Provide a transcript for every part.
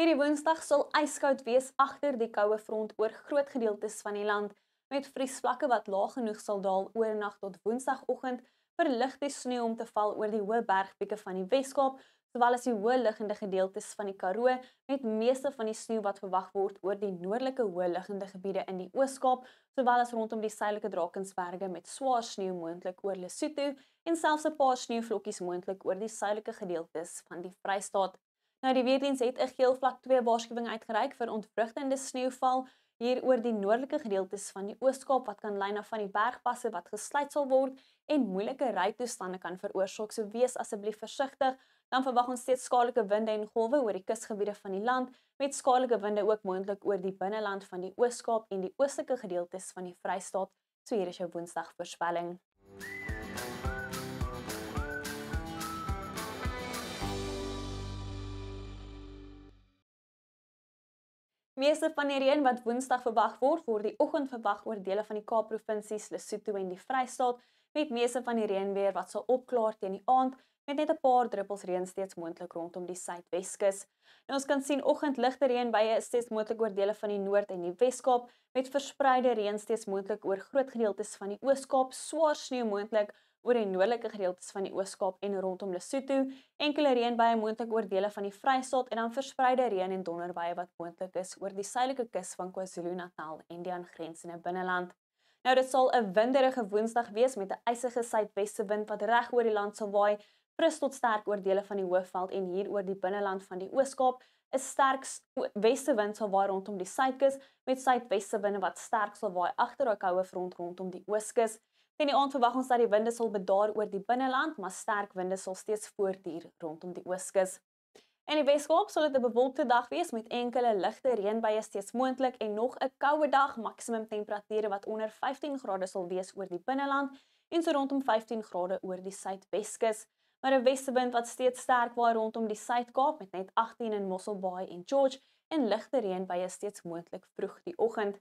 Hierdie Woensdag sal ijskoud wees agter die koue front oor groot gedeeltes van die land, met vriesvlakke wat laag genoeg sal daal oornag tot Woensdagoggend vir ligte sneeu om te val oor die hoë bergpieke van die Weskaap, sowel as die hoë liggende gedeeltes van die Karoo, met meeste van die sneeu wat verwag word oor die noordelike hoë liggende gebiede in die Oos-Kaap, sowel as rondom die suidelike Drakensberge met swaar sneeu moontlik oor Lesotho en selfs 'n paar sneeuvlokkies moontlik oor die suidelike gedeeltes van die Vrystaat. Nou die weerdiens het 'n geel vlak 2 waarskuwing uitgereik vir ontwrigtende sneeuval hier oor die noordelike gedeeltes van die Oos-Kaap wat kan lei na van die bergpasse wat gesluit sal word en moeilike rytoestande kan veroorsaak. So wees asseblief versigtig. Dan verwag ons steeds skadelike winde en golwe oor die kusgebiede van die land met skadelike winde ook moontlik oor die binneland van die Oos-Kaap en die oostelike gedeeltes van die Vrystaat. So hier is jou Woensdag voorspelling. Meeste van die reën wat Woensdag verwag word, word die oggend verwag oor dele van die Kaap-provinsies, Lesotho en die Vrystaat, met meeste van die reënweer wat sal opklaar teen die aand, met net 'n paar druppels reën steeds moontlik rondom die Suidweskus. Nou ons kan sien oggend ligte reënbuie is steeds moontlik oor dele van die Noord en die Weskaap, met verspreide reën steeds moontlik oor groot gedeeltes van die Oos-Kaap, swaar sneeu moontlik oor die noordelike gedeeltes van die Oos-Kaap en rondom Lesotho, enkele reënbuie moontlik oor dele van die Vrystaat en dan verspreide reën en donderbuie wat moontlik is oor die suidelike kus van KwaZulu-Natal en die aangrensende binneland. Nou dit sal 'n winderige Woensdag wees met 'n ysige suidweste wind wat reg oor die land sal waai, fris tot sterk oor dele van die Hoëveld en hier oor die binneland van die Oos-Kaap. 'n Sterk weste wind sal waai rondom die suidkus met suidweste winde wat sterk sal waai agter daai koue front rondom die ooskus. Teen die aand verwag ons dat die winde sal bedaar oor die binneland, maar sterk winde sal steeds voortduur rondom die ooskus. In die Weskaap sal dit 'n bewolkte dag wees met enkele ligte reënbuie steeds moontlik en nog 'n koue dag, maksimum temperature wat onder 15 grade sal wees oor die binneland en so rondom 15 grade oor die suidweskus. Maar 'n westewind wat steeds sterk waai rondom die Suid-Kaap met net 18 in Mosselbaai en George en ligte reënbuie steeds moontlik vroeg die oggend.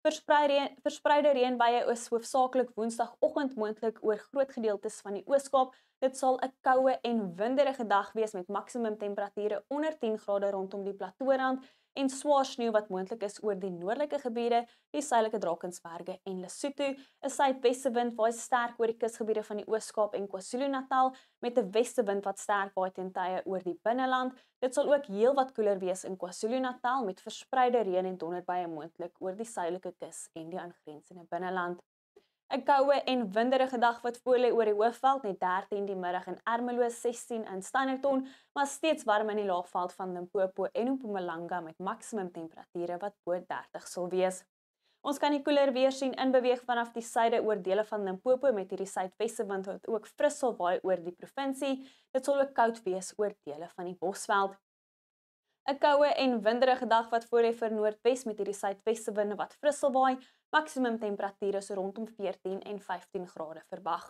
Verspreide reënbuie is hoofsaaklik Woensdagoggend moontlik oor groot gedeeltes van die Oos-Kaap. Dit sal 'n koue en winderige dag wees met maksimum temperature onder 10 grade rondom die Plateaurand en swaar sneeu wat moontlik is oor die noordelike gebiede, die suidelike Drakensberge en Lesotho. 'n Suidwestewind waai sterk oor die kusgebiede van die Oos-Kaap en KwaZulu-Natal met 'n westewind wat sterk waai teen tye oor die binneland. Dit sal ook heelwat koeler wees in KwaZulu-Natal met verspreide reën en donderbuie moontlik oor die suidelike kus en die aangrensende binneland. 'n Koue en winderige dag wat voorlê oor die Hoëveld net 13 die middag in Ermelo, 16 in Standerton, maar steeds warm in die Laagveld van Limpopo en Mpumalanga met maksimum temperature wat bo 30 sal wees. Ons kan die koeler weer sien inbeweeg vanaf die suide oor dele van Limpopo met hierdie suidwestewind wat ook fris sal waai oor die provinsie. Dit sal ook koud wees oor dele van die Bosveld. 'n Koue en winderige dag wat voorlê vir Noordwes met hierdie suidwestewinde wat fris sal waai, maksimum temperature so rondom 14 en 15 grade verwag.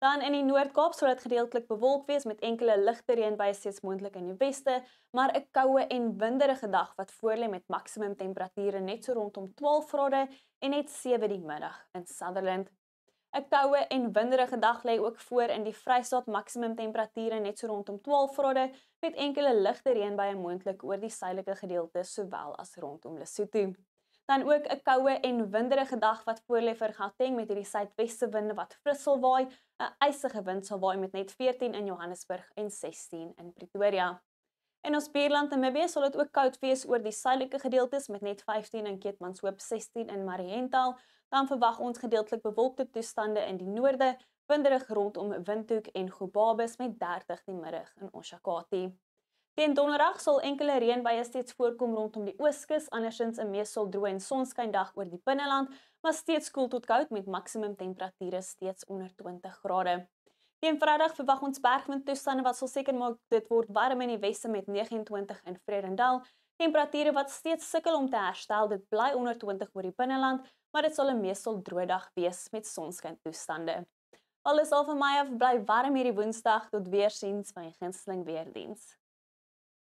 Dan in die Noord-Kaap sal dit gedeeltelik bewolk wees met enkele ligte reënbuie steeds moontlik in die weste, maar 'n koue en winderige dag wat voorlê met maksimum temperature net so rondom 12 grade en net 7 die middag in Sutherland. 'n Koue en winderige dag lê ook voor in die Vrystaat, maksimum temperature net so rondom 12 grade met enkele ligte reënbuie moontlik oor die suidelike gedeeltes sowel as rondom Lesotho. Dan ook 'n koue en winderige dag wat voorlê vir Gauteng met hierdie suidweste winde wat fris sal waai, 'n ysige wind sal waai met net 14 in Johannesburg en 16 in Pretoria. In ons buurland Namibië sal dit ook koud wees oor die suidelike gedeeltes met net 15 in Keetmanshoop, 16 in Mariental. Dan verwag ons gedeeltelik bewolkte toestande in die noorde, winderig rondom Windhoek en Gobabis met 30 die middag in Oshakati. Teen donderdag sal enkele reënbuie steeds voorkom rondom die ooskus, andersins 'n meestal droë en sonskyn dag oor die binneland, maar steeds koel tot koud met maksimum temperature steeds onder 20 grade. Teen Vrydag verwag ons bergwindtoestande wat sal seker maak dit word warm in die weste met 29 in Vredendal. Temperature wat steeds sukkel om te herstel, dit bly onder 20 oor die binneland, maar dit sal 'n meestal droë dag wees met sonskyntoestande. Alles al van my af, bly warm hierdie Woensdag, tot weersiens van die gunsteling weerdiens.